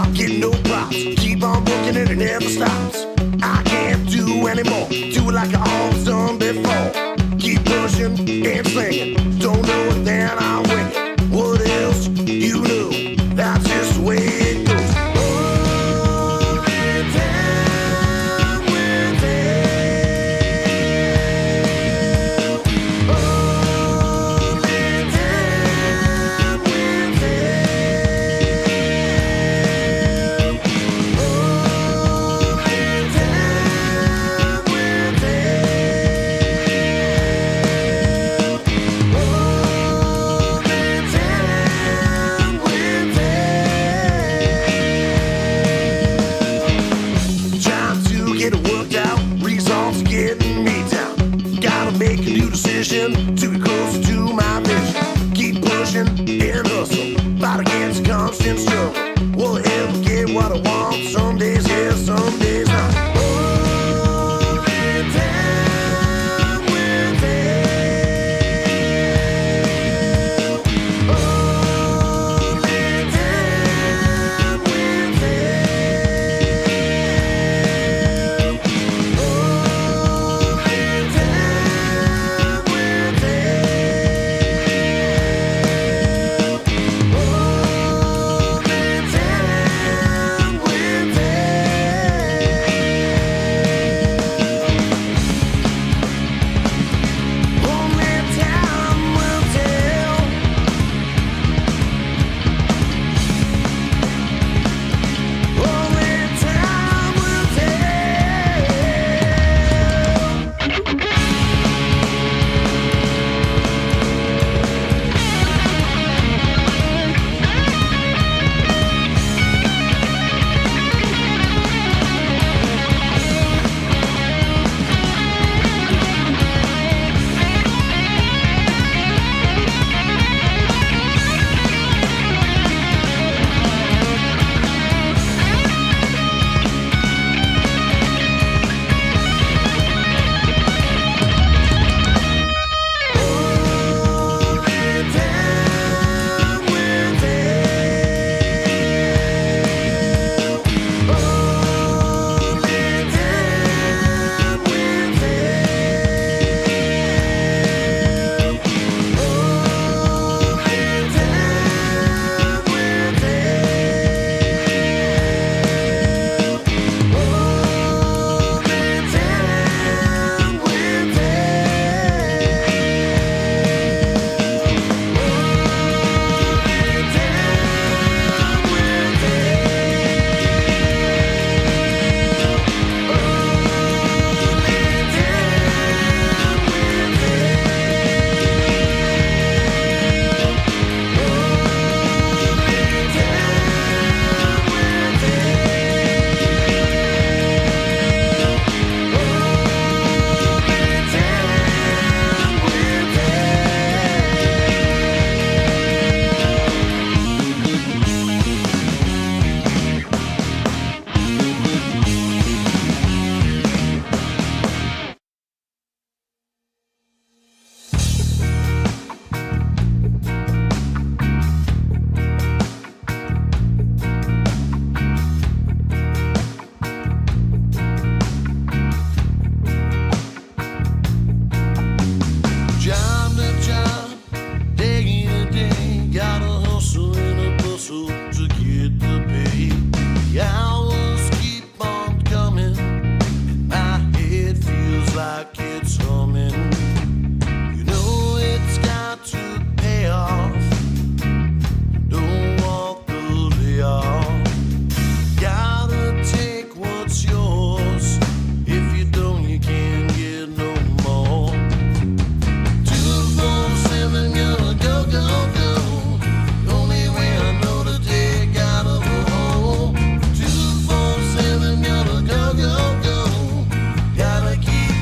I'm getting no props. Keep on working and it never stops. I can't do anymore. Do it like I always done before. Keep pushing and slinging. Don't know it, then I'll wing it. What else you know? That's just the way it goes. To be closer to my vision. Keep pushing and hustle. Fight against constant struggle. Will I ever get what I want? Some days yes, some days not.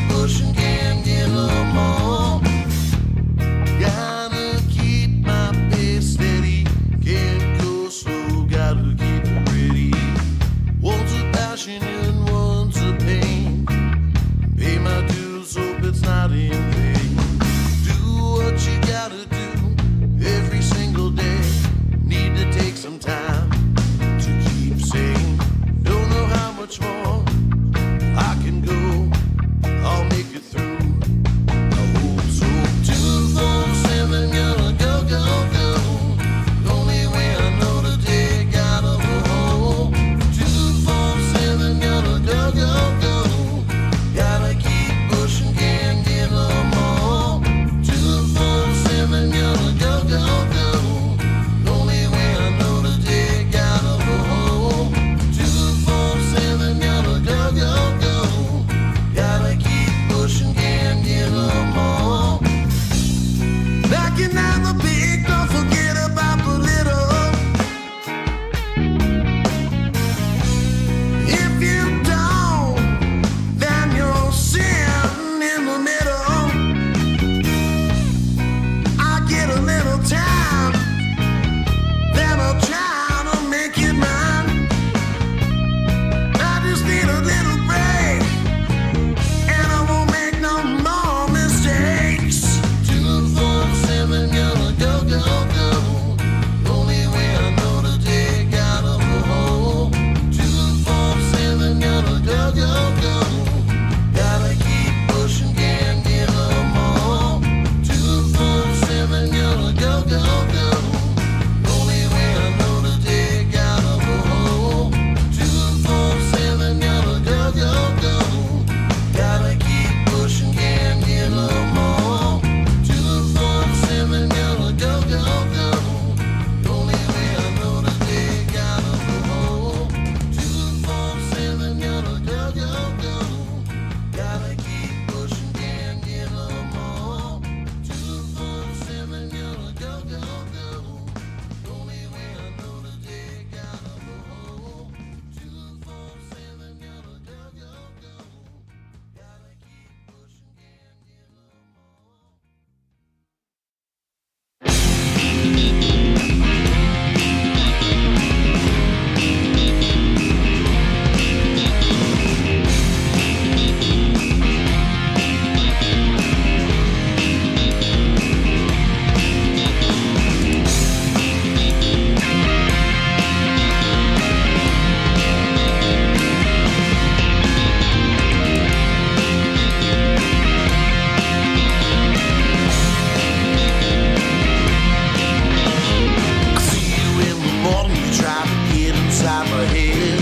Pushing, can't get along. make it through. I hope so. 247, gonna go, go, go. The only way I know to dig out of a hole. 247, gonna go, go, go. Gotta keep pushing, can't get no more. 247, gonna go, go, go. The only way I know to dig out of a hole. 247, gonna go, go, go. Gotta keep pushing, can't get no more. Backing out the big, don't forget about the little. If you don't, then you're sitting in the middle. I get a little time, then I'll try to make it mine. I just need a little break, and I won't make no more mistakes. 247, gonna go, go, go. The only way I know to dig out of a hole. 247, gonna go, go, go. Gotta keep pushing, can't get no more. 247, gonna go, go, go. The only way I know to dig out of a hole. 247, gonna go, go, go. Gotta keep pushing, can't get no more. 247, gonna go, go, go. The only way I know to dig out of a hole. 247, gonna go, go, go. Gotta keep pushing, can't get no more. 247, gonna go, go, go. The only way I know to dig out of a hole. 247, gonna go, go, go. Gotta keep pushing, can't get no more. See you in the morning, you try to get inside my head.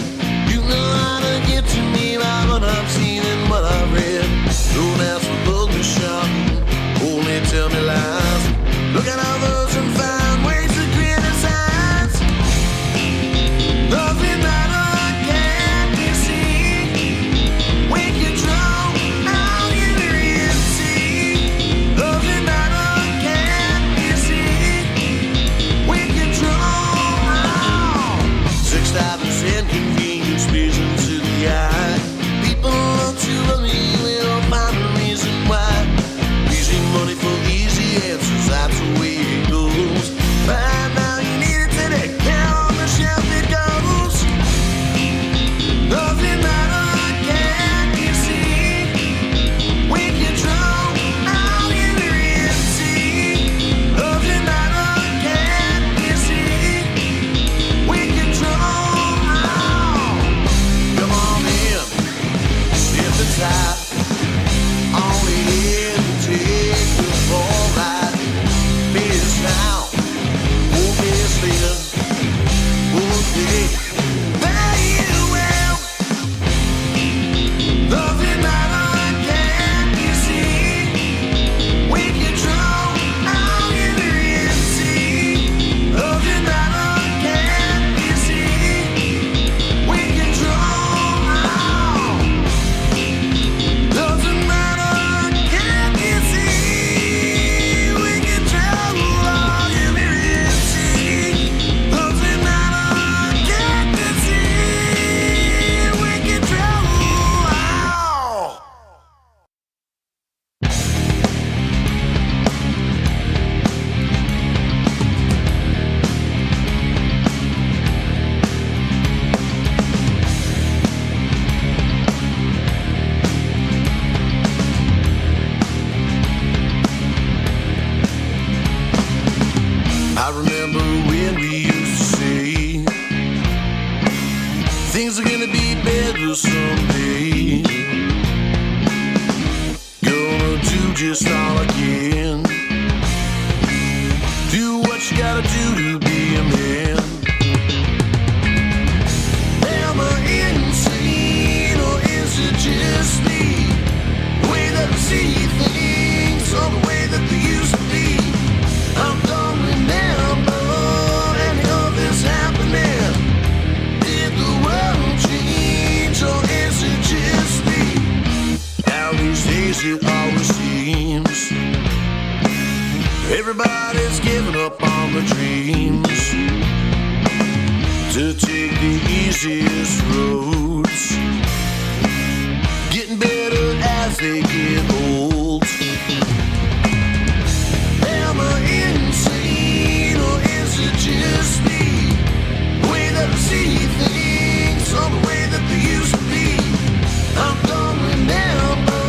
You know how to get to me by what I've seen and what I've read. Don't ask for book me shopping, only tell me lies. Look at others and find ways to criticize. Nothing that I can't see. We control how you really see. Nothing that I can't see. We control 6,000 inconvenience vision to the eye. People look to me, we don't find a reason why. Easy money for easy answers, that's the way it goes. Right now you need it today, down on the shelf it goes. Nothing that I can't see. We control how you really see. Nothing that I can't see. We control. Come on in, sip the top. Only here to take you for a ride. This now, won't be sleeping. Okay, there you will. Nothing that I can't see. We control how you really see. Nothing that I can't see. We control. Nothing that I can't see. We control all you really see. Nothing that I can't see. We control. I remember when we used to say things are gonna be better someday. just start again. Do what you gotta do to be a man. Am I insane or is it just me? The way that I see things or the way that they used to be. I don't remember any of this happening. Did the world change or is it just me? At least days it always seems everybody's giving up on the dreams to take the easiest roads, getting better as they get old. Am I insane or is it just me? The way that I see things or the way that they used to be. I don't remember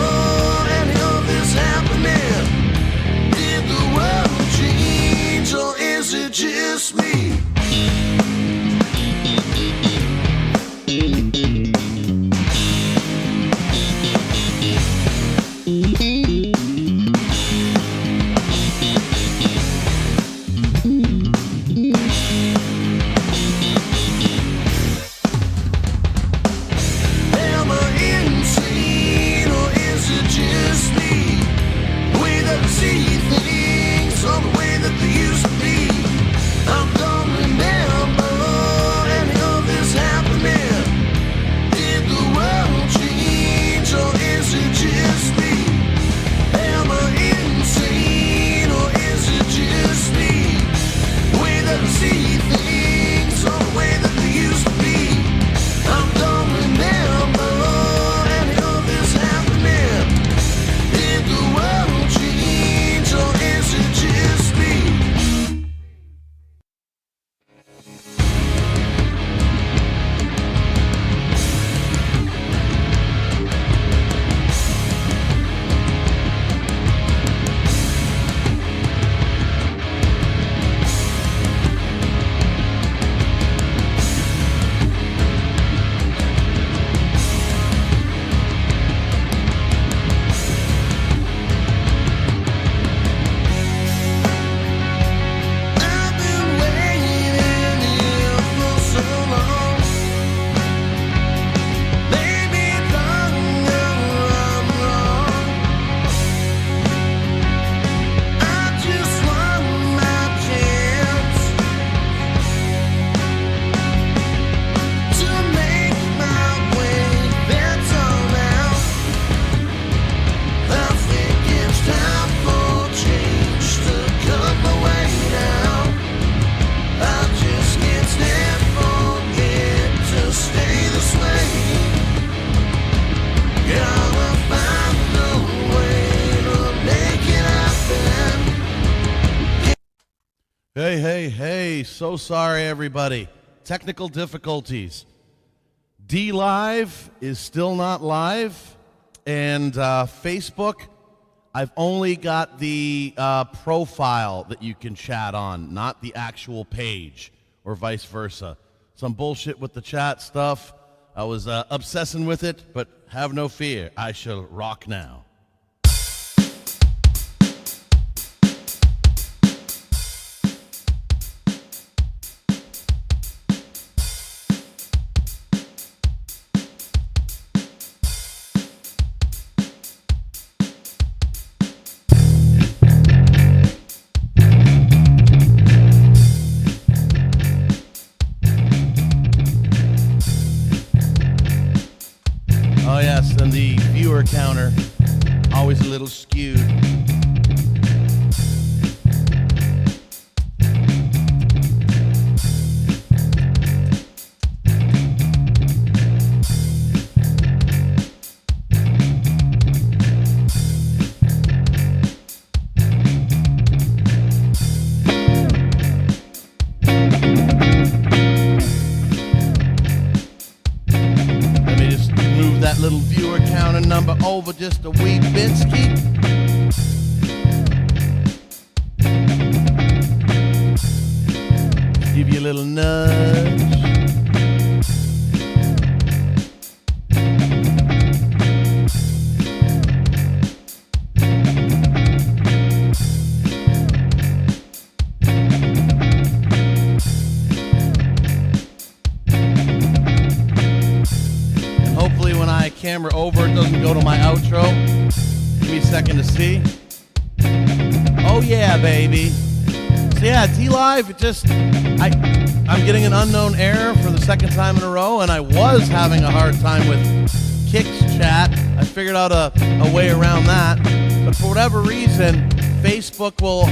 any of this happening. Did the world change or is it just me? Hey, so sorry everybody. Technical difficulties. D Live is still not live, and Facebook, I've only got the profile that you can chat on, not the actual page, or vice versa. Some bullshit with the chat stuff. I was obsessing with it, but have no fear, I shall rock now. And the viewer counter, always a little skewed. Little viewer counter number over just a wee bit, Skeet. Give you a little nudge. camera over, it doesn't go to my outro. Give me a second to see. Oh yeah, baby. So yeah, D-Live, I'm getting an unknown error for the second time in a row, and I was having a hard time with Kicks chat. I figured out a way around that, but for whatever reason, Facebook will,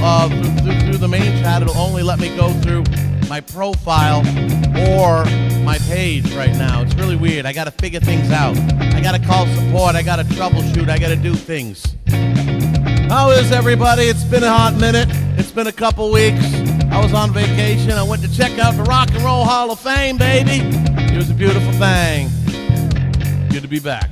through the main chat, it'll only let me go through my profile or my page right now. It's really weird. I got to figure things out. I got to call support. I got to troubleshoot. I got to do things. How is everybody? It's been a hot minute. It's been a couple weeks. I was on vacation. I went to check out the Rock and Roll Hall of Fame, baby. It was a beautiful thing. Good to be back.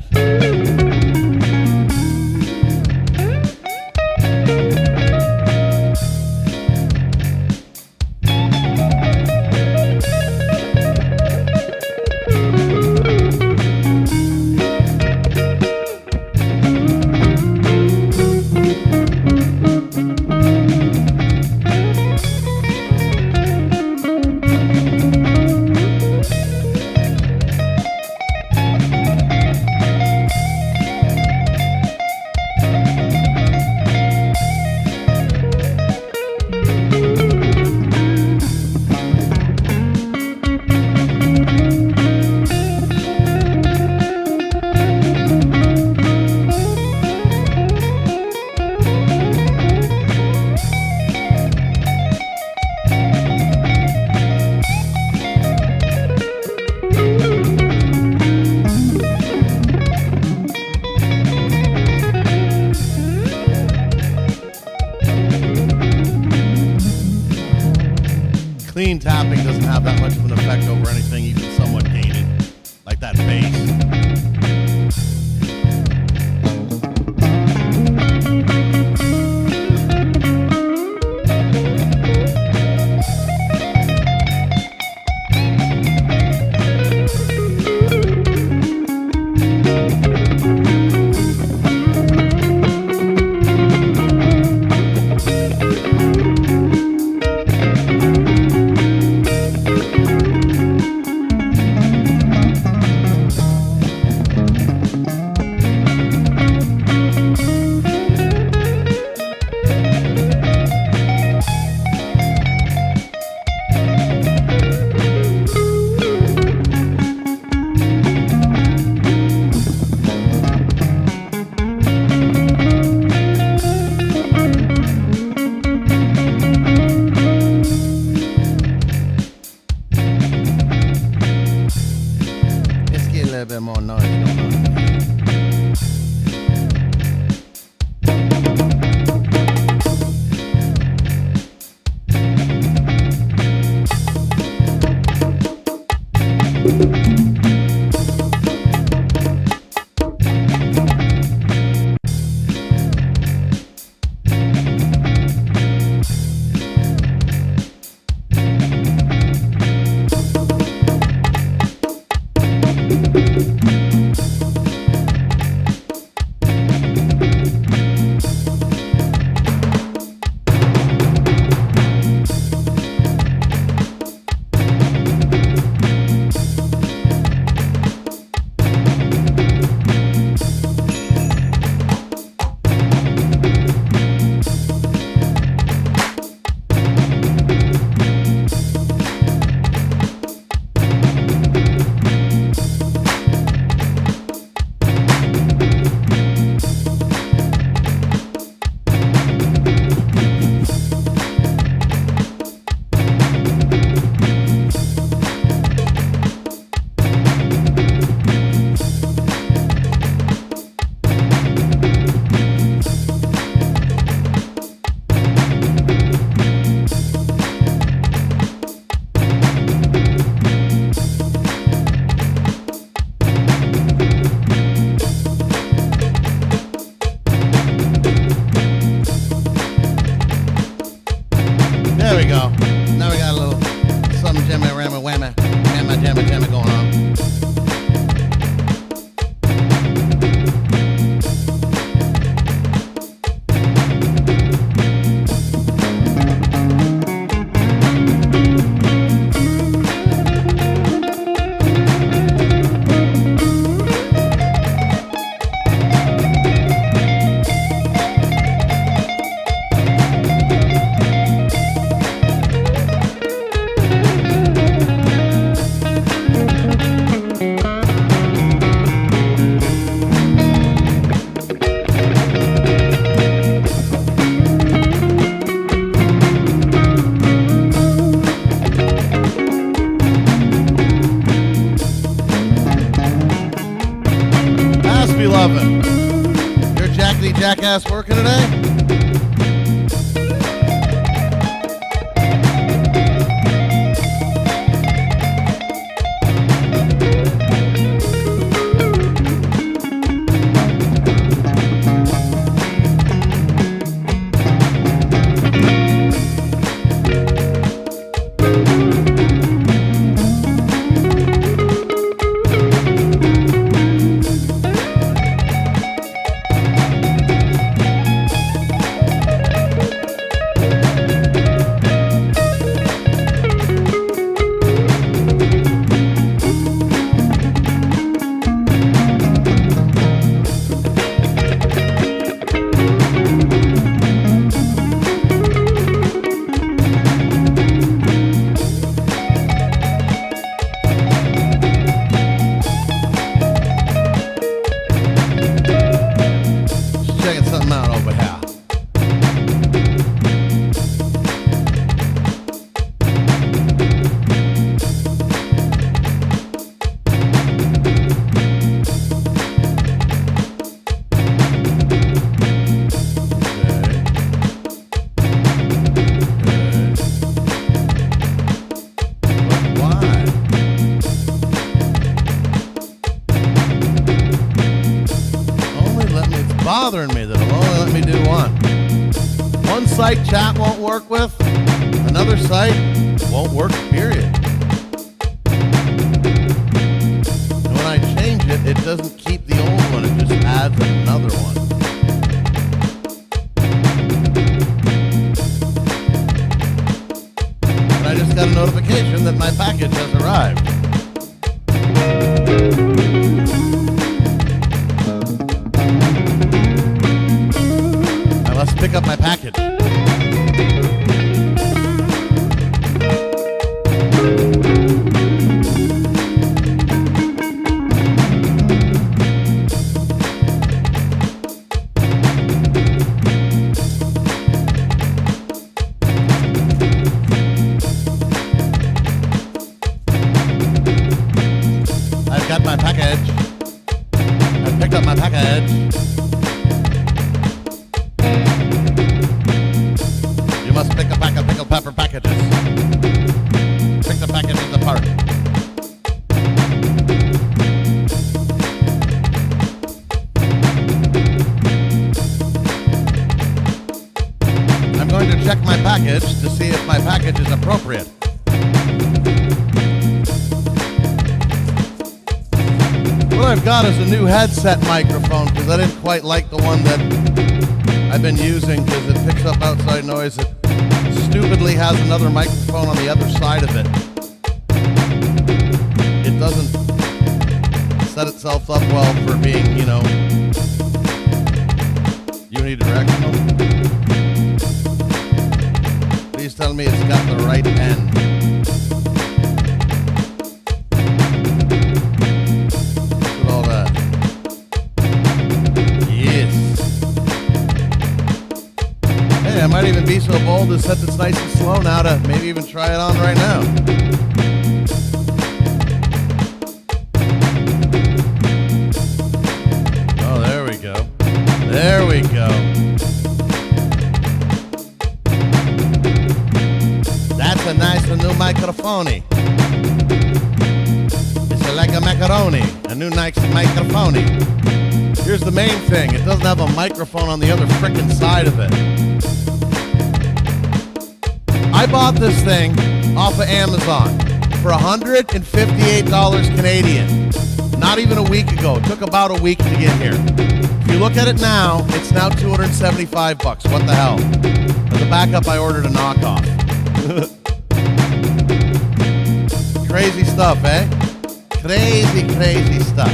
Clean tapping doesn't have that much of an effect over anything even somewhat gated, like that bass. A bit more noise going on. There we go. Now we got a little something jammy, rammy, whammy, jammy, jammy going on. site chat won't work with, another site won't work, period. And when I change it, it doesn't keep the old one, it just adds another one. And I just got a notification that my package has arrived. I must pick up my package. I've got my package. I've picked up my package. You must pick a pack of pickled pepper packages. Pick the packages apart. I'm going to check my package to see if my package is appropriate. What I've got is a new headset microphone because I didn't quite like the one that I've been using because it picks up outside noise. It stupidly has another microphone on the other side of it. It doesn't set itself up well for being, unidirectional. Please tell me it's got the right end. Look at all that. Yes. Hey, I might even be so bold to set this nice and slow now to maybe even try it on right now. Oh, there we go. There we go. That's a nice new microphone. It's like a macaroni, a new nice microphone. Here's the main thing. It doesn't have a microphone on the other frickin' side of it. I bought this thing off of Amazon for $158 Canadian. Not even a week ago. It took about a week to get here. If you look at it now, it's now $275. What the hell? As a backup, I ordered a knockoff. Crazy stuff, eh? Crazy, crazy stuff.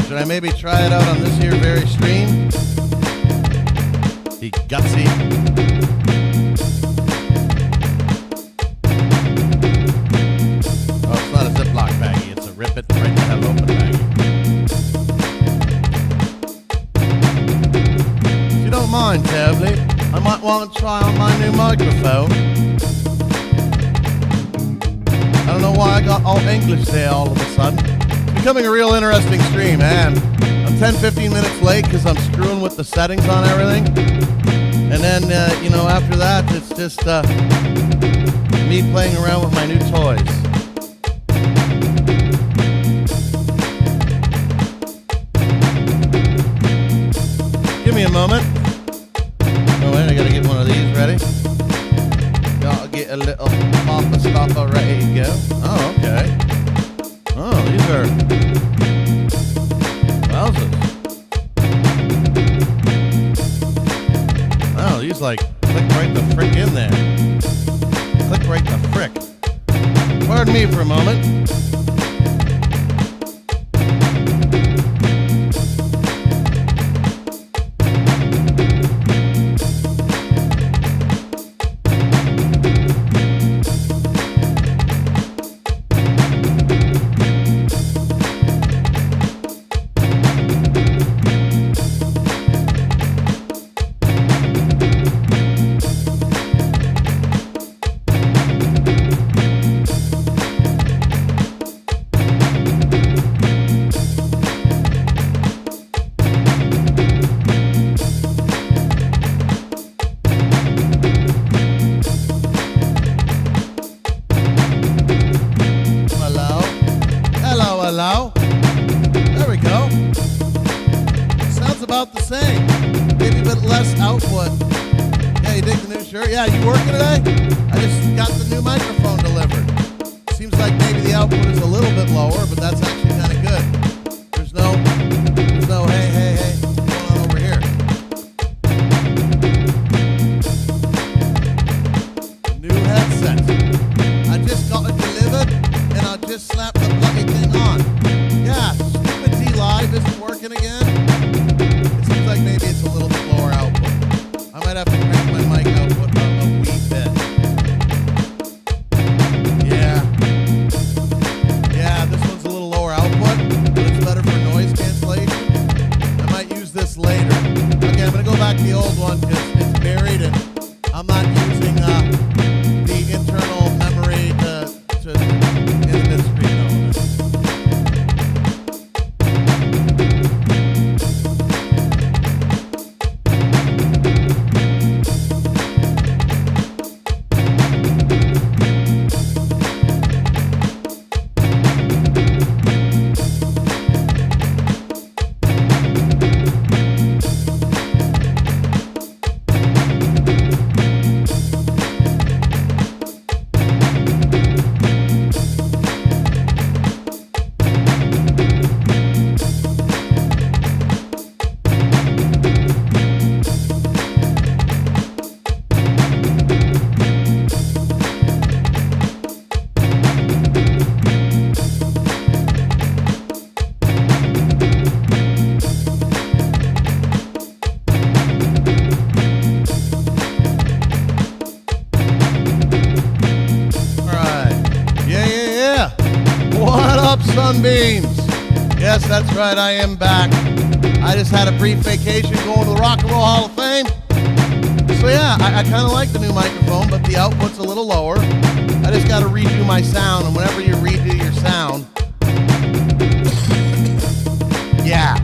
Should I maybe try it out on this here very stream? The gutsy. Oh, it's not a Ziploc baggie. It's a rip it right the hell open baggie. If you don't mind, terribly, I might want to try on my new microphone. I don't know why I got all English there all of a sudden. It's becoming a real interesting stream, man. I'm 10-15 minutes late because I'm screwing with the settings on everything. And then, after that, it's just me playing around with my new toys. Give me a moment. Oh, wait, I gotta get one of these ready. Gotta get a little papa stopper ready to go. Oh, okay. Oh, these are wowzers. Wow, these like click right the frick in there. Click right the frick. Pardon me for a moment. sure. Yeah, you working today? I just got the new microphone delivered. Seems like maybe the output is a little bit lower, but that's actually kind of good. There's no, hey, what's going on over here? New headset. I just got it delivered, and I just slapped the bloody thing on. Yeah, stupid D-Live isn't working again. It seems like maybe it's a little bit lower output. I might have to crank my mic output a wee bit. Yeah, this one's a little lower output, but it's better for noise cancellation. I might use this later. Okay, I'm going to go back to the old one because it's buried and I'm not using the internal memory to in this screen element. Sunbeams. Yes, that's right, I am back. I just had a brief vacation going to the Rock and Roll Hall of Fame. So yeah, I kind of like the new microphone, but the output's a little lower. I just got to redo my sound, and whenever you redo your sound, yeah,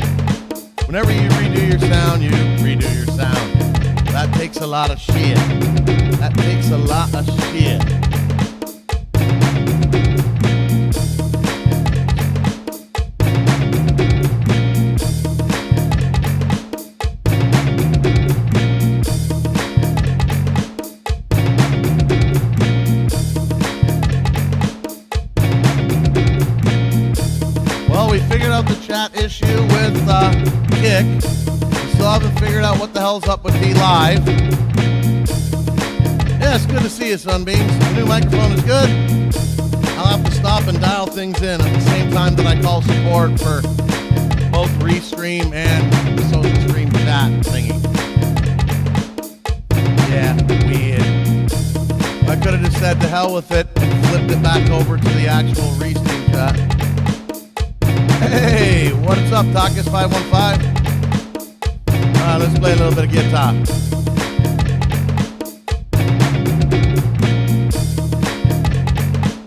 whenever you redo your sound, you redo your sound. That takes a lot of shit. That takes a lot of shit. The chat issue with Kick. We still haven't figured out what the hell's up with D-Live. Yeah, it's good to see you, Sunbeams. The new microphone is good. I'll have to stop and dial things in at the same time that I call support for both Restream and the social stream chat thingy. Yeah, weird. I could have just said to hell with it and flipped it back over to the actual Restream chat. Hey, what's up, Takas515? Let's play a little bit of guitar.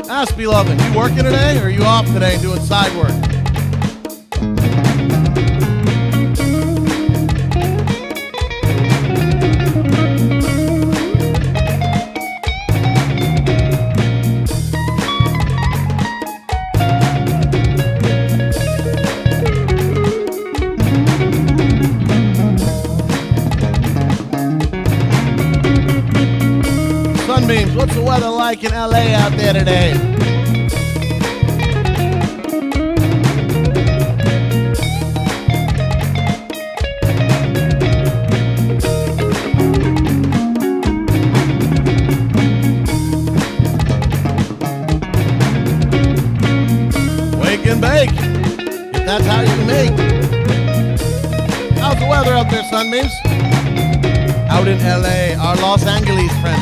Ask Beloved, you working today or are you off today and doing side work? Sunbeams, what's the weather like in LA out there today? Wake and bake, if that's how you make. How's the weather out there, Sunbeams? Out in LA, our Los Angeles friend.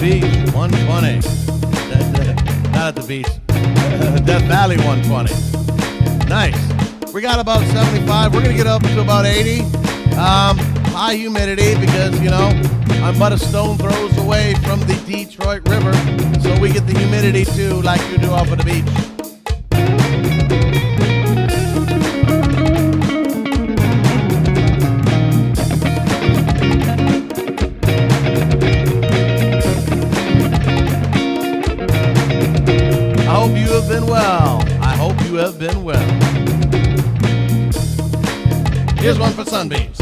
beach, 120. Not at the beach. Death Valley, 120. Nice. We got about 75. We're going to get up to about 80. High humidity because, you know, I'm but a stone throws away from the Detroit River. So we get the humidity too, like you do off of the beach. I hope you have been well. I hope you have been well. Here's one for sunbeams.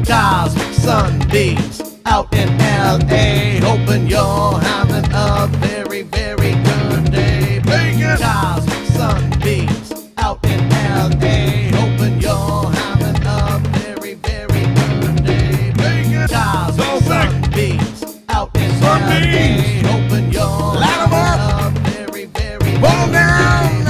Cosmic sunbeams out in L.A. Hoping you're having a very, very good day. Bacon! Cosmic sunbeams out in L.A. Hoping you're having a very, very good day. Bacon! Cosmic sunbeams out in L.A. Hoping you're having a very, very good day.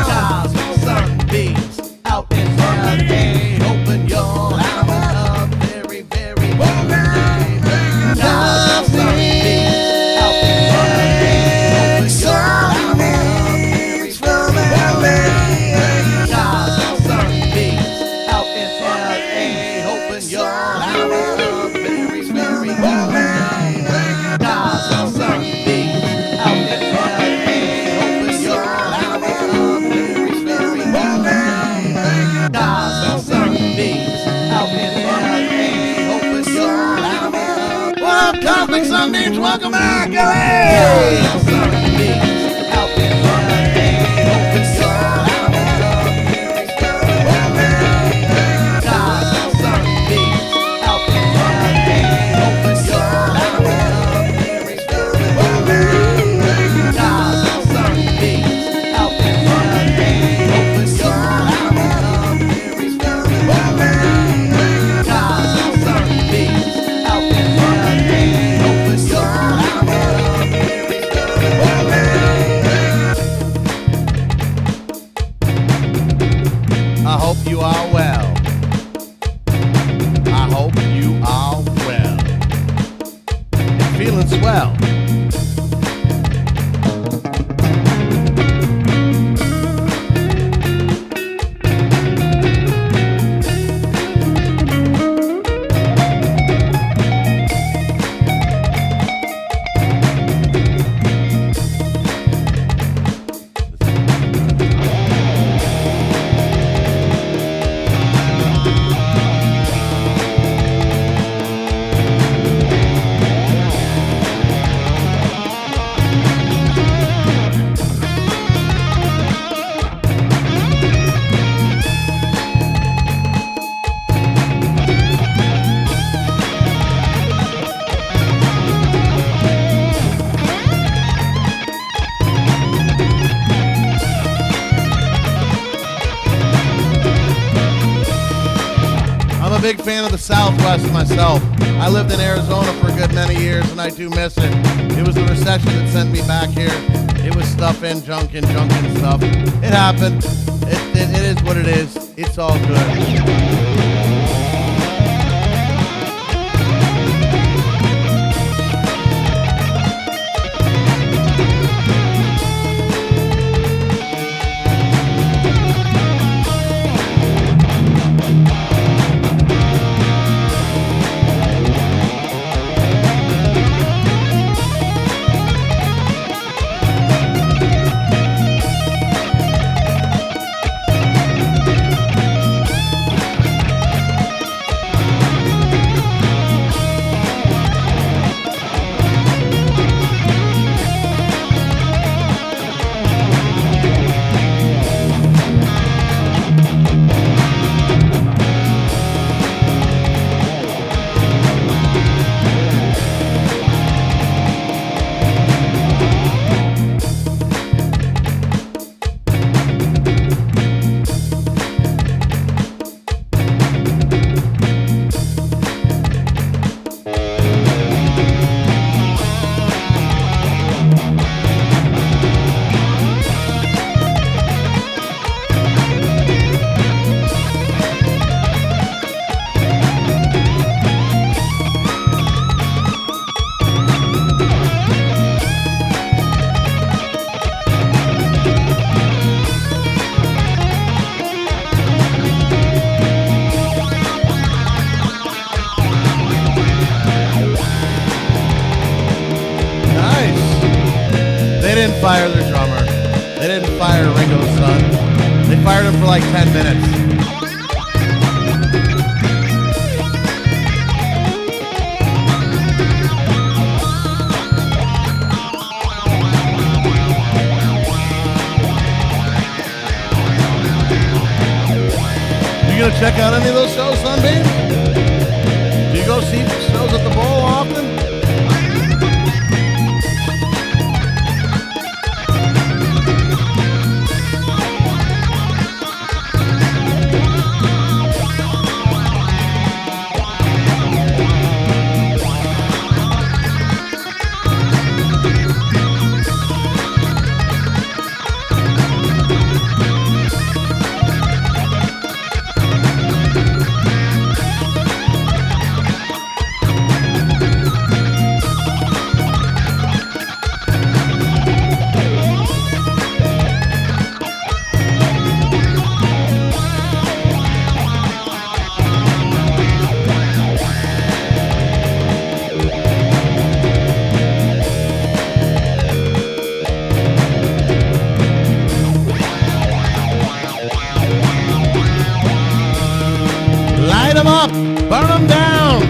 Cosmic sunbeams out in L.A. Hoping you're having a very, very good day. Cosmic sunbeams out in L.A. Sunbeams from L.A. Cosmic sunbeams out in L.A. Hoping you're having a very, very good day. Cosmic sunbeams out in L.A. Hoping you're having a very, very good day. Cosmic sunbeams out in L.A. Hoping you're having a well, Cosmic Sunbeams, welcome back, LA! Sunbeams out in L.A. Hoping you're having a very, very good day. Cosmic sunbeams out in L.A. Hoping you're having a very, very good day. Cosmic sunbeams out in L.A. Hoping you're having a very, very good day. Cosmic sunbeams out in L.A. Hoping you're having a very, very good day. I hope you are well. I hope you are well. And feeling swell. I'm a big fan of the Southwest myself. I lived in Arizona for a good many years, and I do miss it. It was the recession that sent me back here. It was stuff and junk and stuff. It happened. It is what it is. It's all good. didn't fire their drummer. They didn't fire Ringo's son. They fired him for like 10 minutes. You gonna check out any of those shows, Sunbeam? Do you go see shows at the Bowl often? Light them up! Burn them down!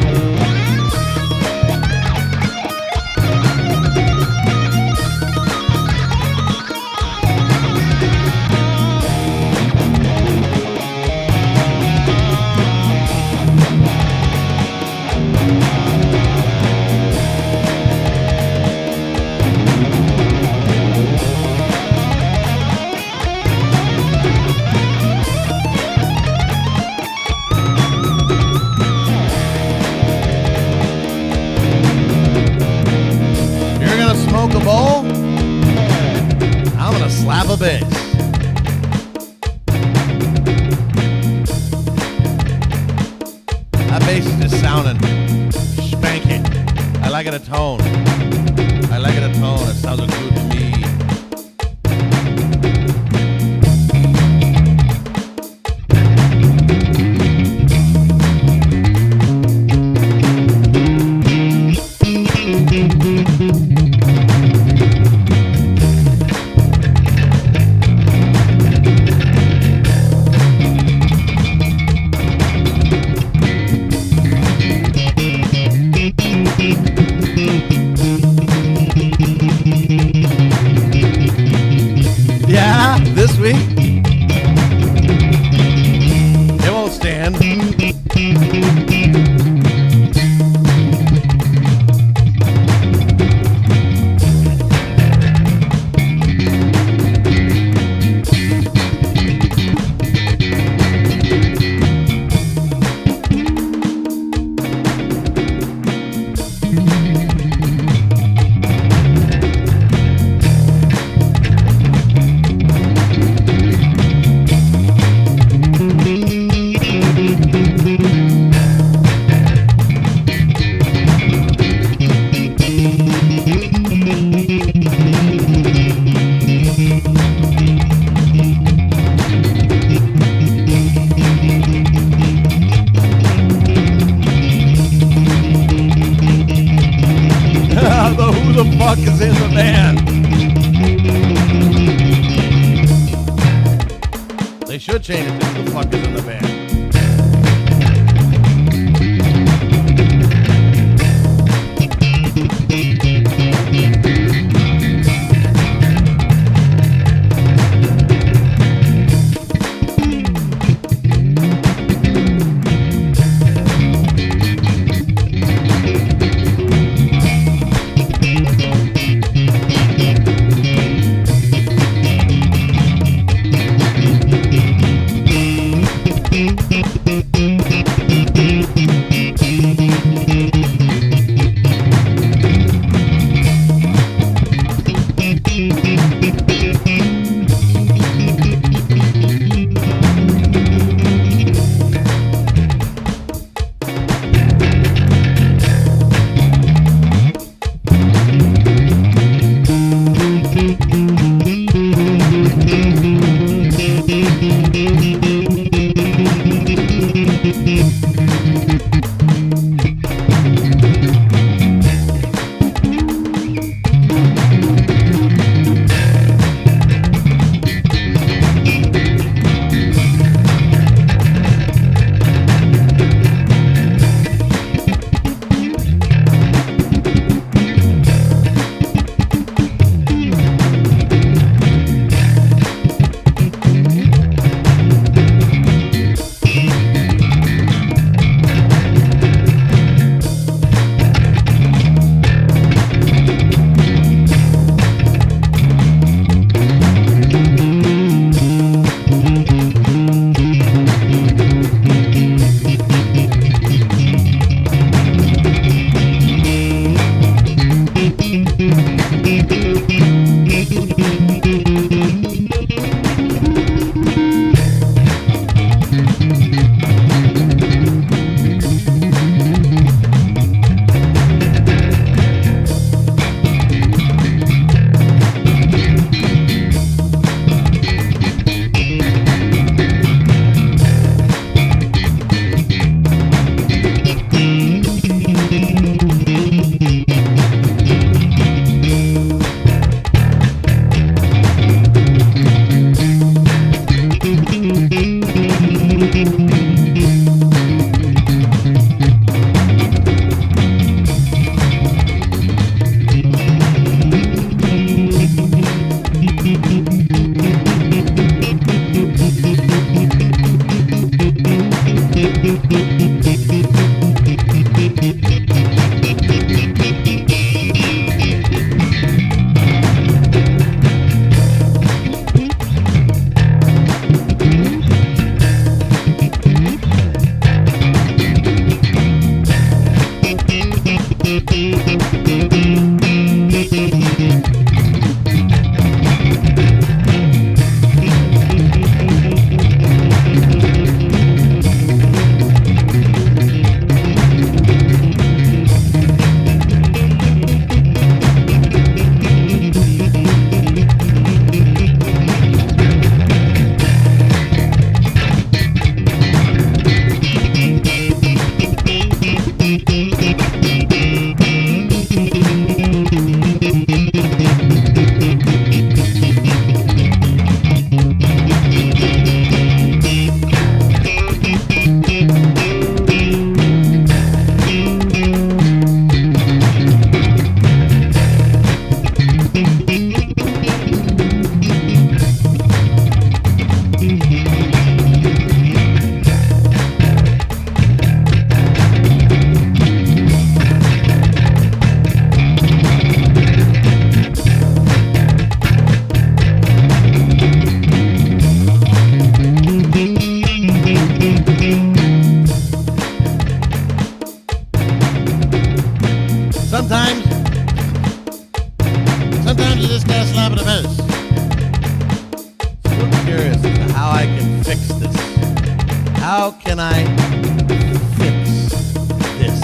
Smoke a bowl, I'm gonna slap a bass. That bass is just sounding spanky. I like it a tone. I like it a tone. It sounds good to me. Yeah, this week it won't stand. Who the fuck is in the band? They should change it to who the fuck is in the band. Sometimes you just gotta slap it a face. So I'm curious as to how I can fix this. How can I fix this?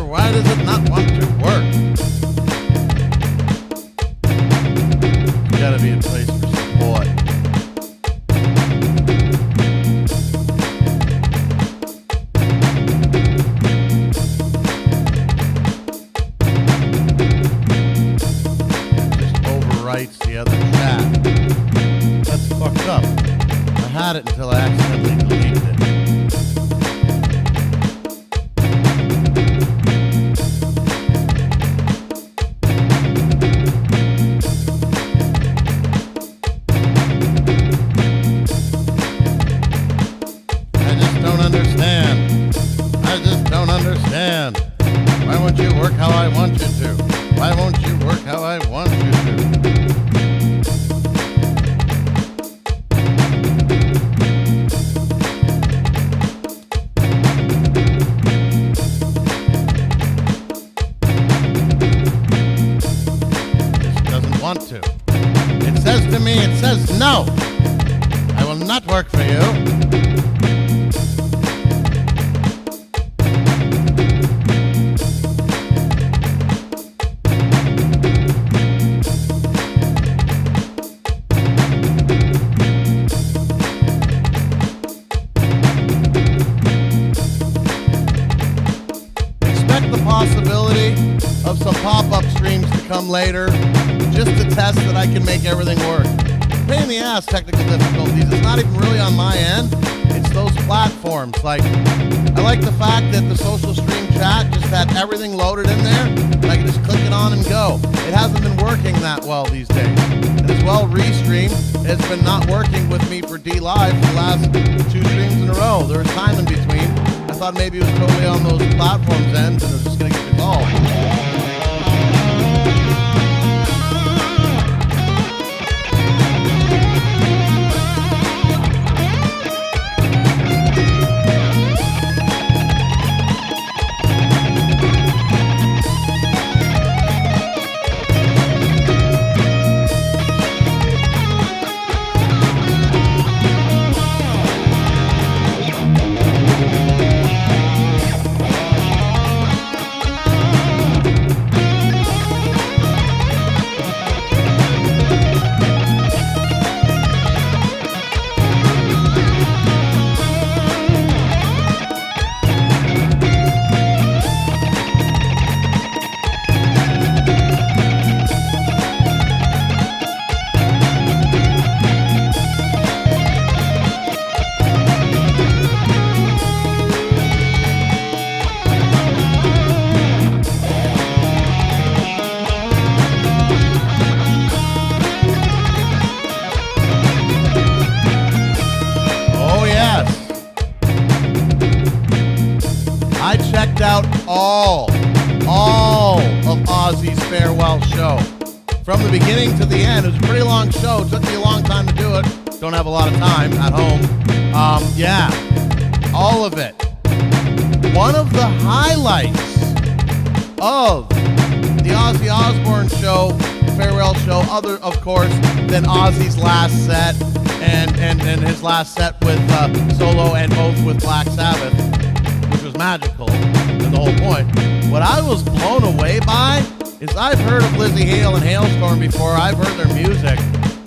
Why does it not want to work? There's gotta be a place for support. It just overwrites the other chat. That's fucked up. I had it until I accidentally deleted it. Understand. Why won't you work how I want you to? Why won't you work how I want you to? Just doesn't want to. It says to me, it says no. I will not work for you. Possibility of some pop-up streams to come later, just to test that I can make everything work. Pain in the ass, technical difficulties. It's not even really on my end. It's those platforms. Like, I like the fact that the social stream chat just had everything loaded in there, and I can just click it on and go. It hasn't been working that well these days. And as well, Restream has been not working with me for D Live for the last 2 streams in a row. There was time in between. I thought maybe it was totally on those platforms' ends and it was just going to get resolved. out all of Ozzy's farewell show. From the beginning to the end. It was a pretty long show. It took me a long time to do it. Don't have a lot of time at home. Yeah, all of it. One of the highlights of the Ozzy Osbourne show, farewell show, other, of course, than Ozzy's last set and his last set with solo and both with Black Sabbath, which was magical, and the whole point. What I was blown away by is I've heard of Lizzie Hale and Hailstorm before. I've heard their music,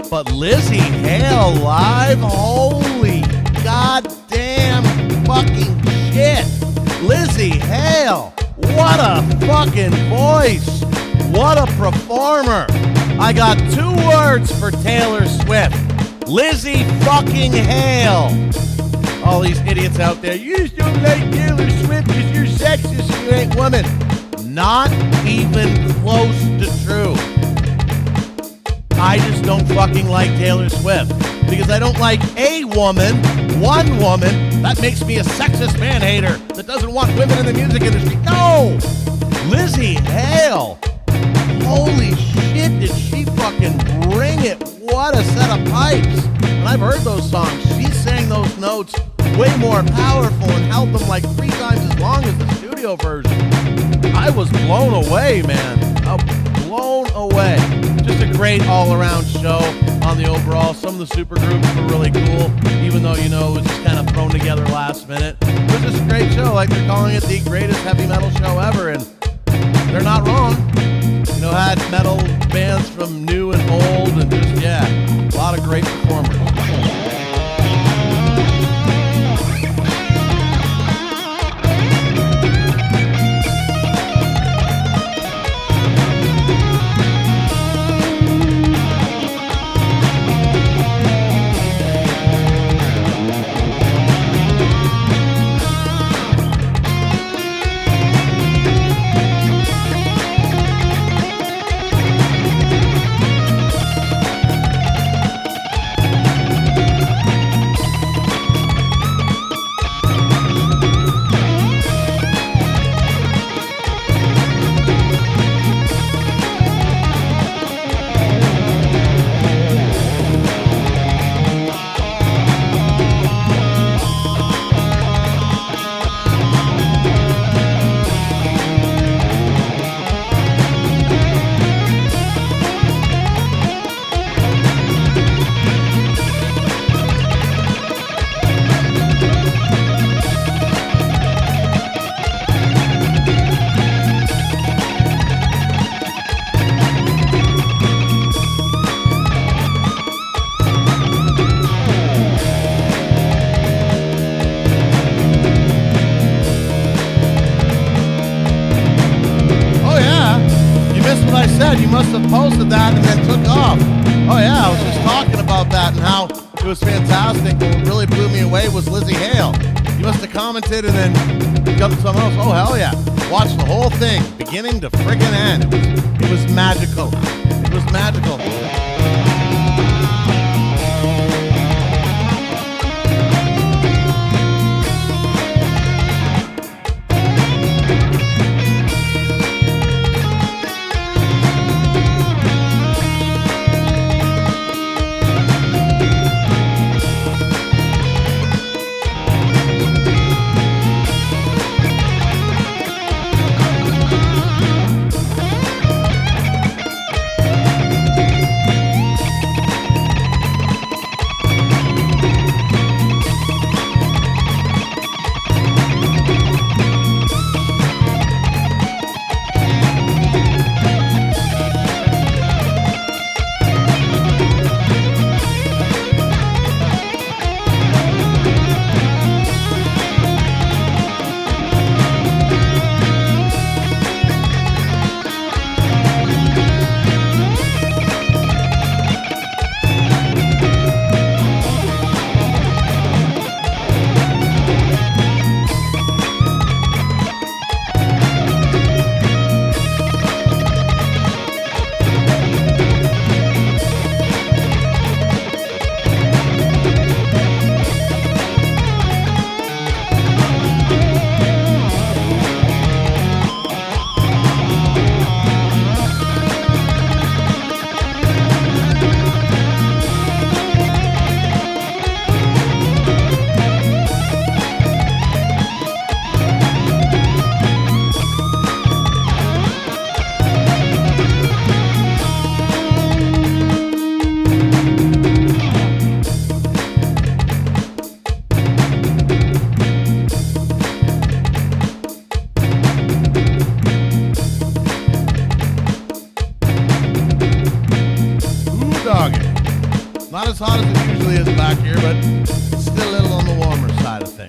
but Lizzie Hale live, holy goddamn fucking shit. Lizzie Hale, what a fucking voice. What a performer. I got 2 words for Taylor Swift. Lizzie fucking Hale. All these idiots out there, you just don't like Taylor Swift because you're sexist and you ain't woman. Not even close to true. I just don't fucking like Taylor Swift because I don't like a woman, one woman. That makes me a sexist man-hater that doesn't want women in the music industry. No! Lizzie Hale. Holy shit, did she fucking bring it. What a set of pipes. And I've heard those songs. She sang those notes way more powerful and held them like 3 times as long as the studio version. I was blown away, man. Blown away. Just a great all-around show on the overall. Some of the supergroups were really cool, even though, you know, it was just kind of thrown together last minute. It was just a great show. Like, they're calling it the greatest heavy metal show ever, and they're not wrong. You know, had metal bands from new and old, and just, yeah, a lot of great performers. You must have posted that and then took off. Oh yeah, I was just talking about that and how it was fantastic. What really blew me away was Lizzie Hale. You must have commented and then jumped to something else. Oh hell yeah. Watched the whole thing, beginning to friggin' end. It was magical. It was magical. as hot as it usually is back here, but still a little on the warmer side of things.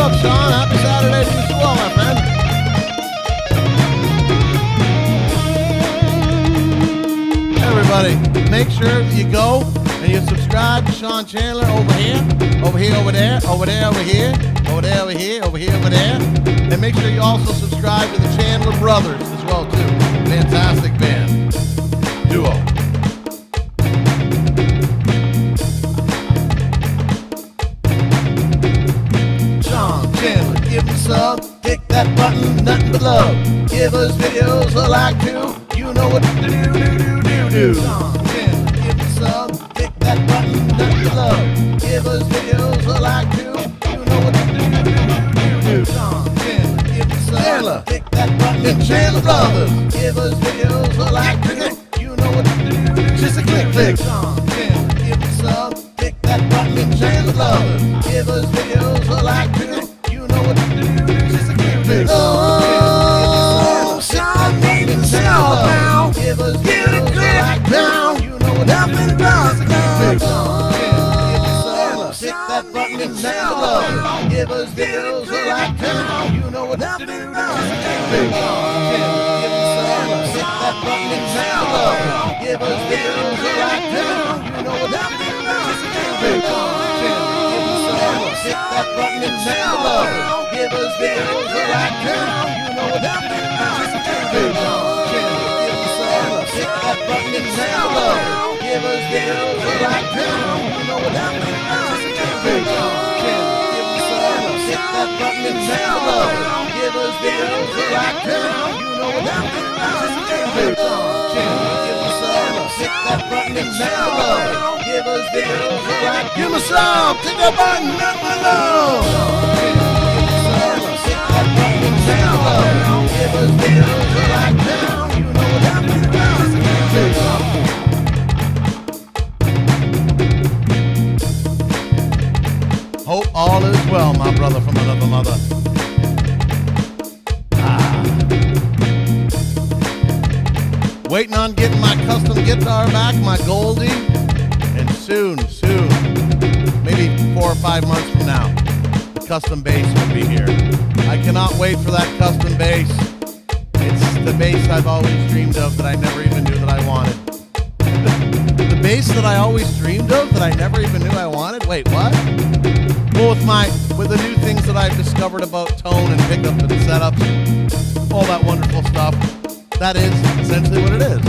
up, Sean? Happy Saturday to you as well, my friend. Everybody, make sure that you go and you subscribe to Sean Chandler over here, over here, over there, over there, over here, over there, over here, over here, over there. And make sure you also subscribe to the Chandler Brothers as well, too. Fantastic band. Duo. Sean Chandler, give him some. Hit that button, nothing but love. Give us videos a like too. You know what to do. Sean Chandler, give him some. Hit that button, nothing but love. Give us videos a like too. You know what to do. Sean Chandler, give him some. Chandler, hit that button, and Chandler Brothers. Give us videos a like too. You know what to do. Just a click. Sean Chandler, give him some. Hit that button, and Chandler Brothers. Give us videos a like too. You know what to do. Just a click. Oh, Sean needs a show now. Give us Get a click now. You know what Nothing but love. Hit that button and Chandler Brothers. Give us videos a like too. You know what to do. Hit that button and Chandler Brothers. Give us videos a like too. You know what to do. Hit that button and Chandler Brothers. Give us videos a like too. You know what to do. Hit that button and Chandler Brothers. Give us videos a like too. You know what to do. Hit that button and Chandler Brothers. Give us videos a like too. You know what to do. Hit that button and Chandler Brothers. Give us videos a like. Give me some. Hit that button, not my love. Hit that button and Chandler Brothers. Give us videos a like too. You know what to do. Hope all is well, my brother from another mother. Waiting on getting my custom guitar back, my Goldie, and soon, maybe 4 or 5 months from now, the custom bass will be here. I cannot wait for that custom bass. It's the bass I've always dreamed of that I never even knew that I wanted. The bass that I always dreamed of that I never even knew I wanted? Wait, what? Well, with the new things that I've discovered about tone and pickup and setups, all that wonderful stuff, that is essentially what it is.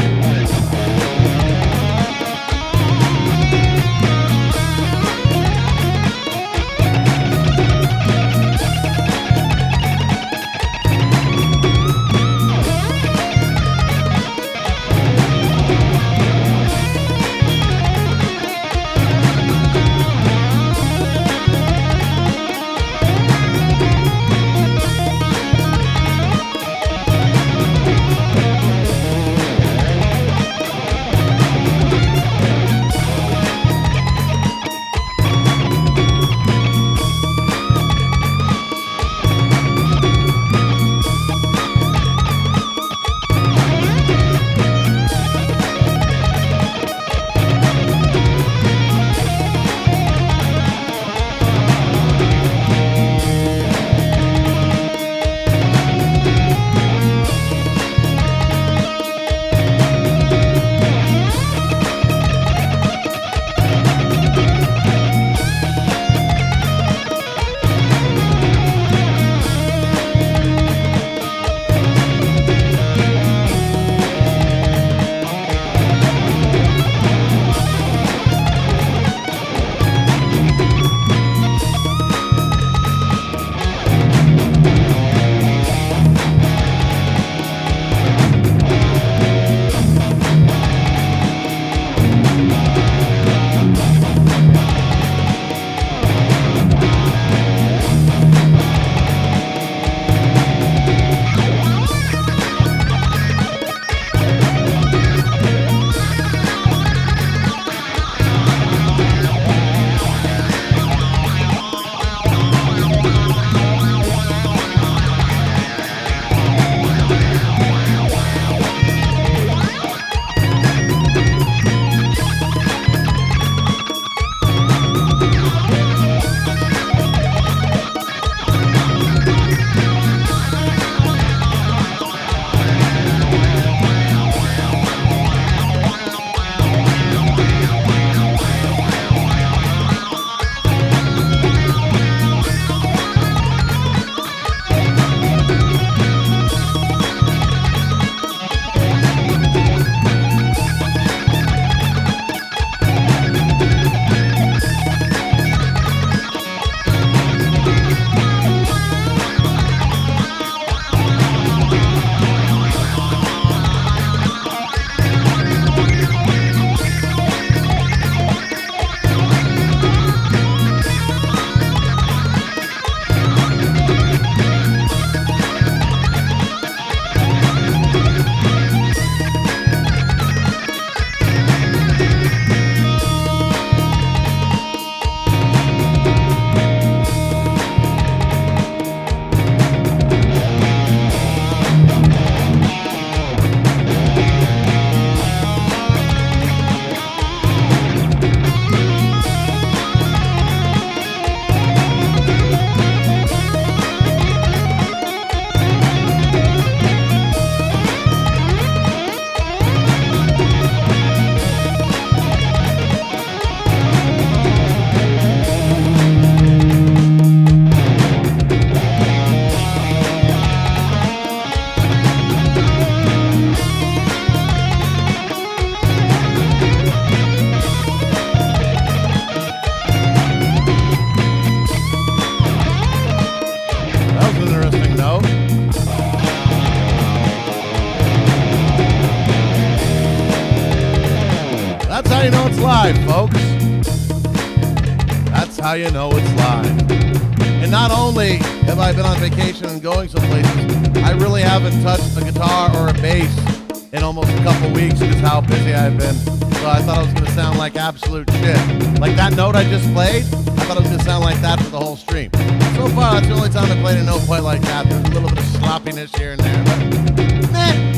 That's how you know it's live, folks. That's how you know it's live. And not only have I been on vacation and going some places, I really haven't touched a guitar or a bass in almost a couple weeks because how busy I've been. So I thought it was going to sound like absolute shit. Like that note I just played, I thought it was going to sound like that for the whole stream. So far, that's the only time I played a note quite like that. There's a little bit of sloppiness here and there, but meh.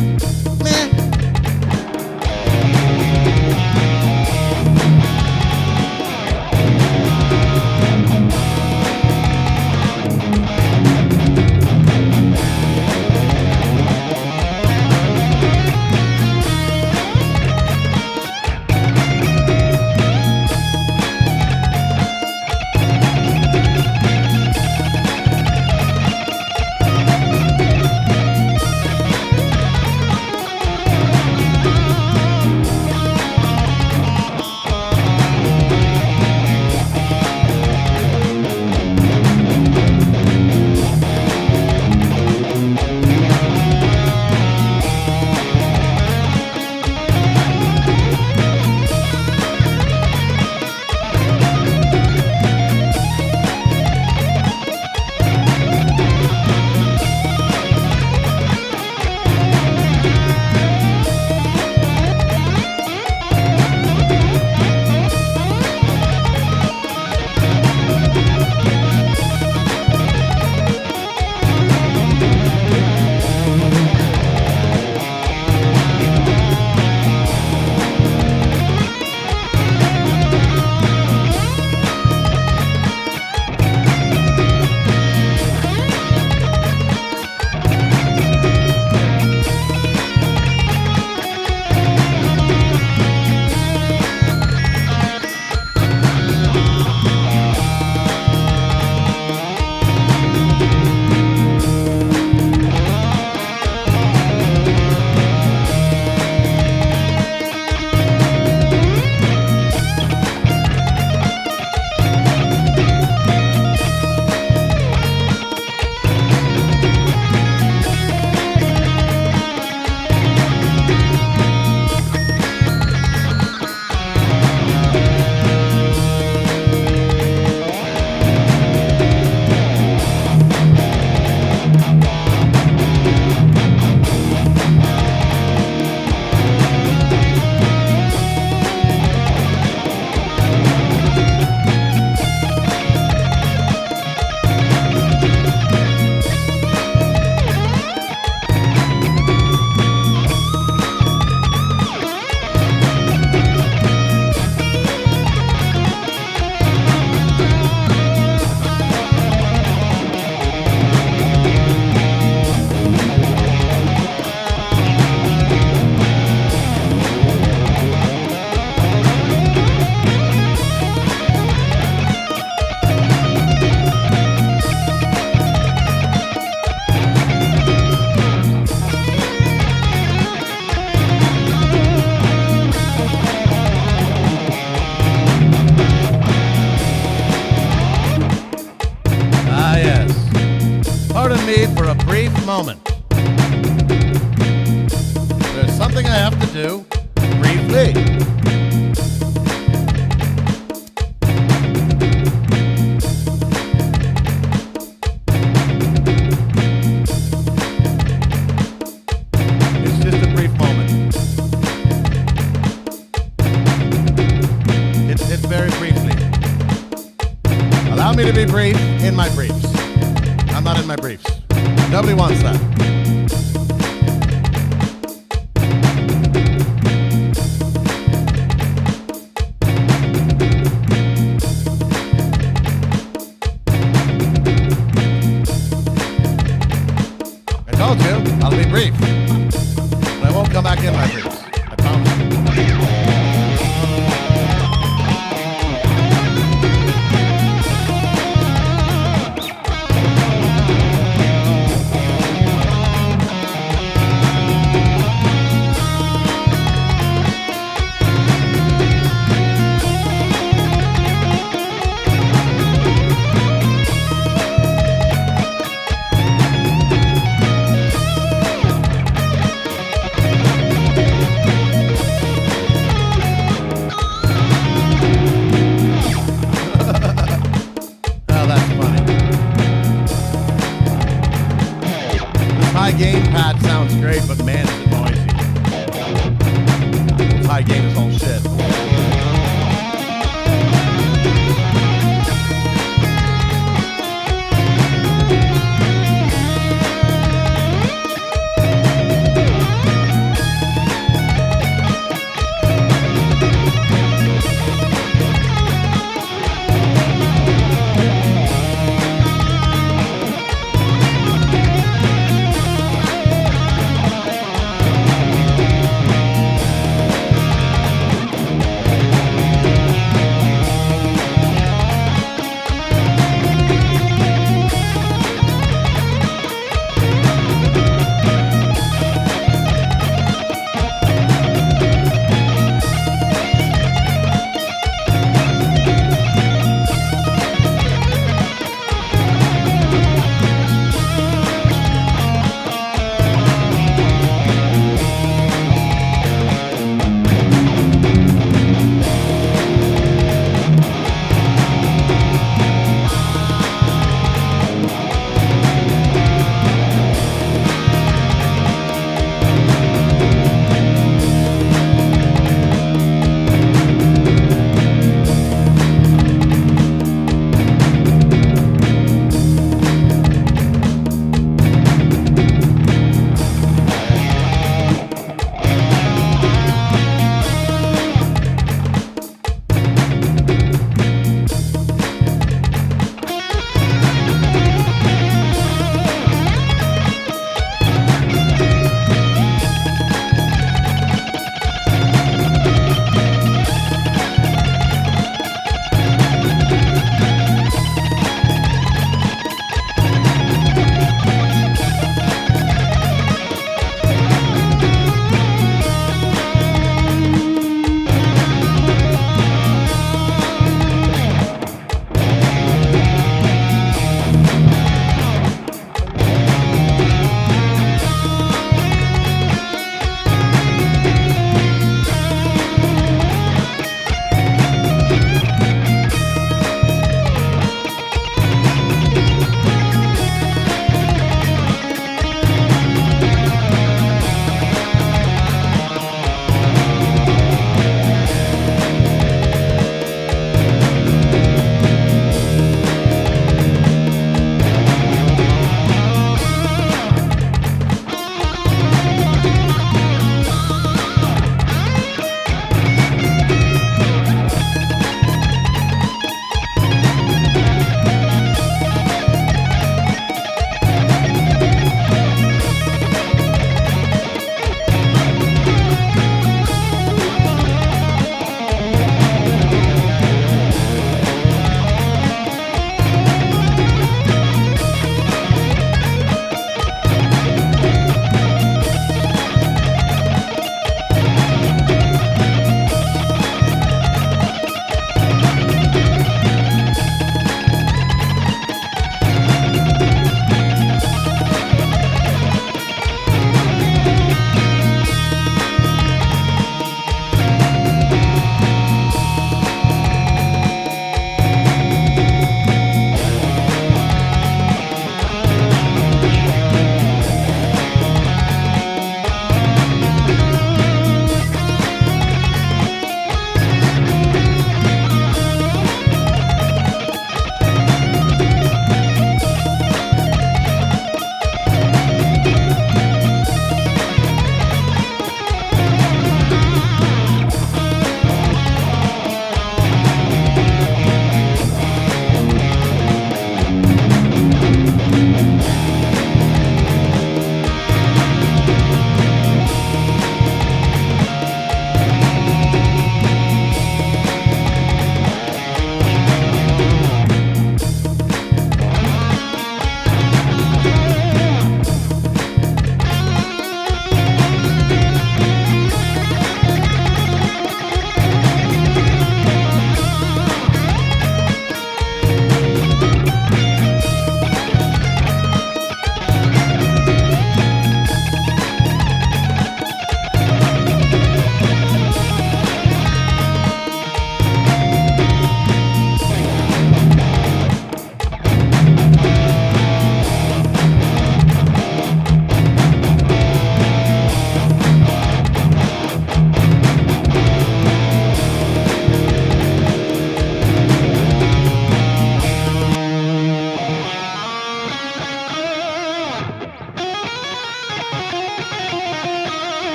For a brief moment. There's something I have to do briefly. It's just a brief moment. It's very briefly. Allow me to be brief in my briefs. I'm not in my briefs. Nobody wants that. I told you, I'll be brief. But I won't come back in my briefs. I promise you. great, but man, is it noisy. High gain is all shit.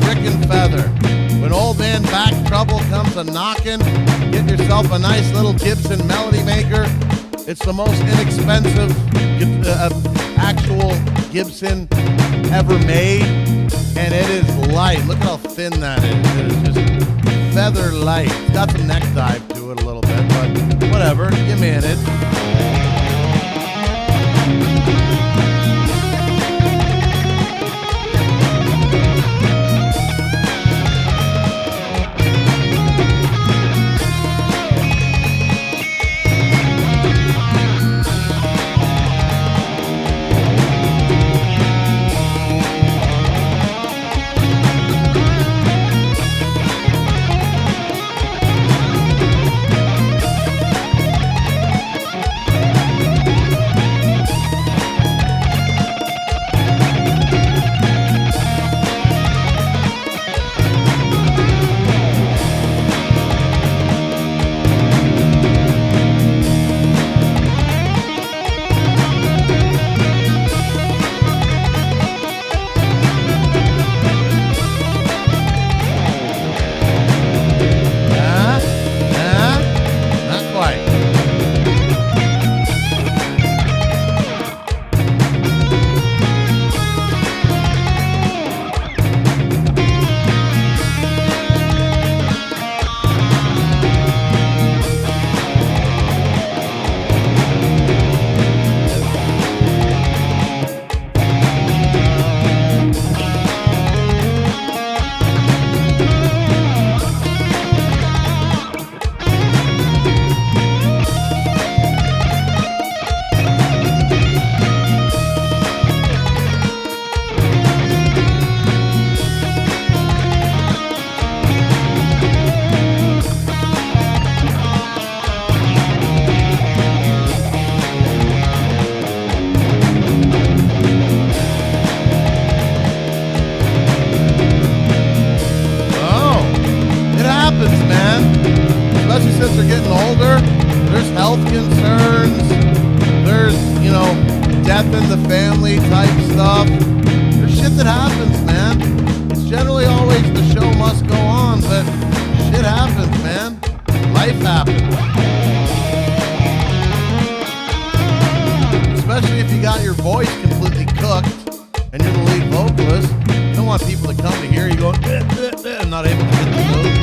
frickin' feather. When old man back trouble comes a knockin', get yourself a nice little Gibson Melody Maker. It's the most inexpensive actual Gibson ever made, and it is light. Look at how thin that is. It is just feather light. It's got some neck dive to it a little bit, but whatever, you manage. Death in the family type stuff. There's shit that happens, man. It's generally always the show must go on, but shit happens, man. Life happens. Especially if you got your voice completely cooked and you're the lead vocalist. You don't want people to come to hear you going and not able to get the note.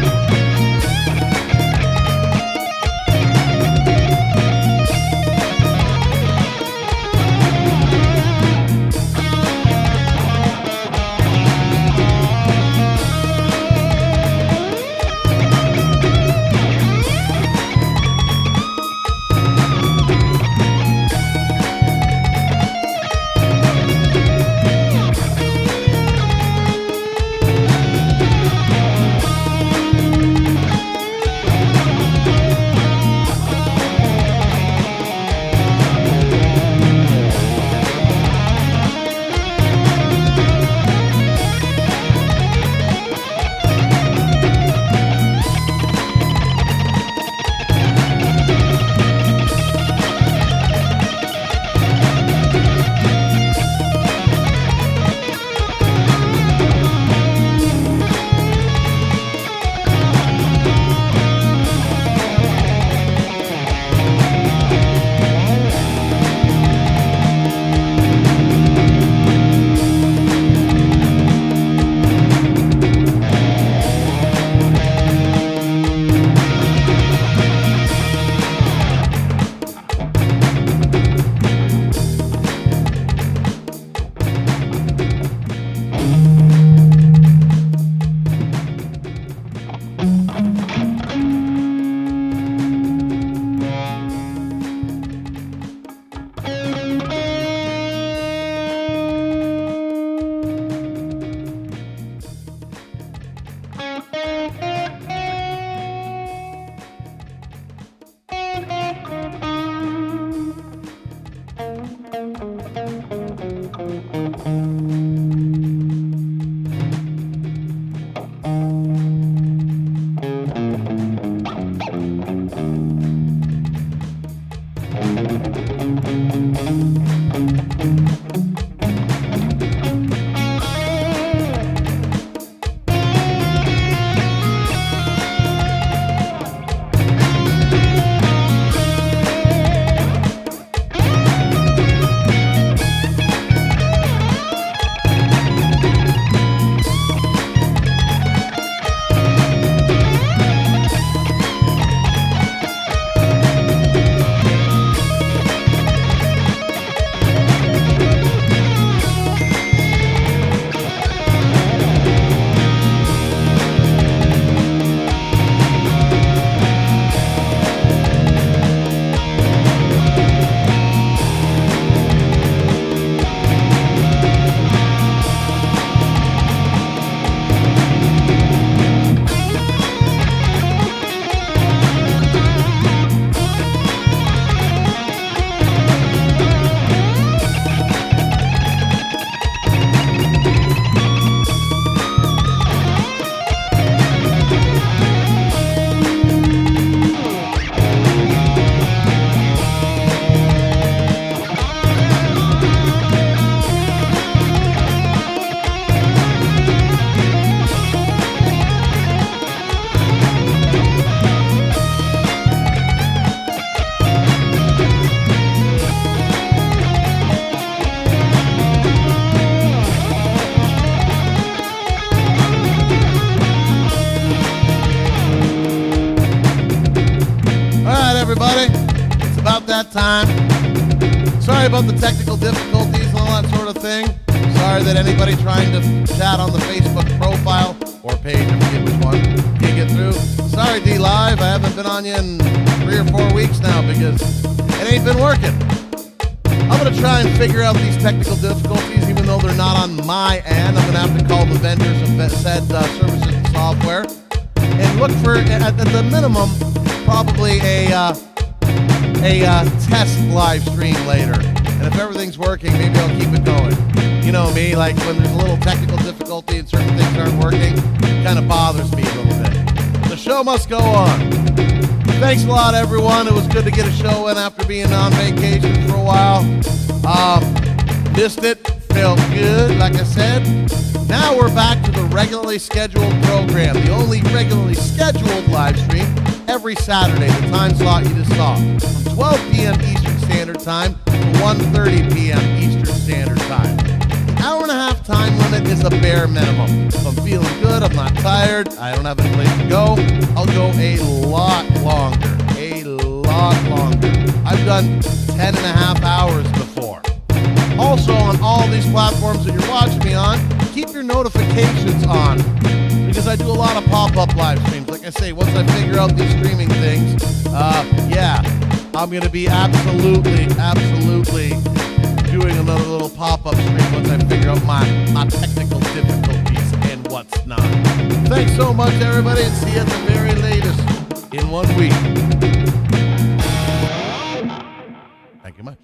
everybody. It's about that time. Sorry about the technical difficulties and all that sort of thing. Sorry that anybody trying to chat on the Facebook profile or page, I forget which one, can't get through. Sorry, D-Live, I haven't been on you in 3 or 4 weeks now because it ain't been working. I'm going to try and figure out these technical difficulties, even though they're not on my end. I'm going to have to call the vendors of said services and software and look for, at the minimum, probably a test live stream later. And if everything's working, maybe I'll keep it going. You know me, like when there's a little technical difficulty and certain things aren't working, it kind of bothers me a little bit. The show must go on. Thanks a lot, everyone. It was good to get a show in after being on vacation for a while. Missed it. Felt good, like I said. Now we're back to the regularly scheduled program. The only regularly scheduled live stream every Saturday, the time slot you just saw. From 12 p.m. Eastern Standard Time to 1:30 p.m. Eastern Standard Time. The hour-and-a-half time limit is a bare minimum. If I'm feeling good, I'm not tired, I don't have any place to go, I'll go a lot longer. I've done 10 and a half hours before. Also, on all these platforms that you're watching me on, keep your notifications on because I do a lot of pop-up live streams. Like I say, once I figure out these streaming things, I'm going to be absolutely doing another little pop-up stream once I figure out my technical difficulties and what's not. Thanks so much, everybody, and see you at the very latest in 1 week. Thank you much.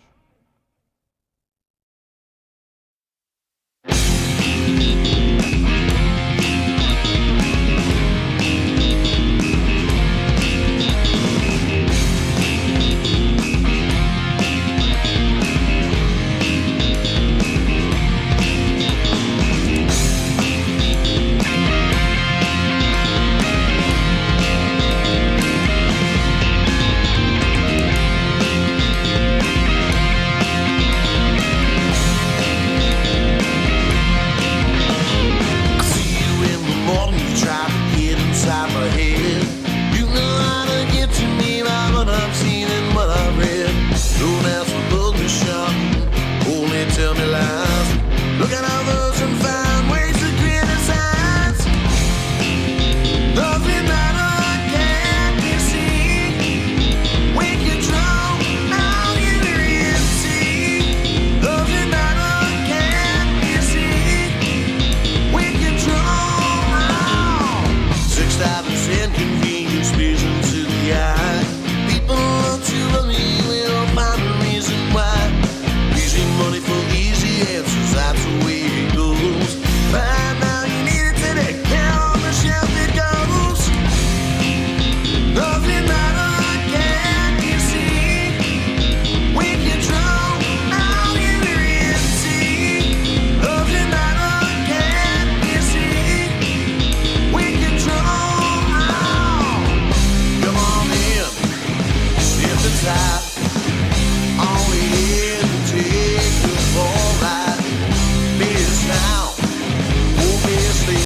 Inconvenience vision to the eye.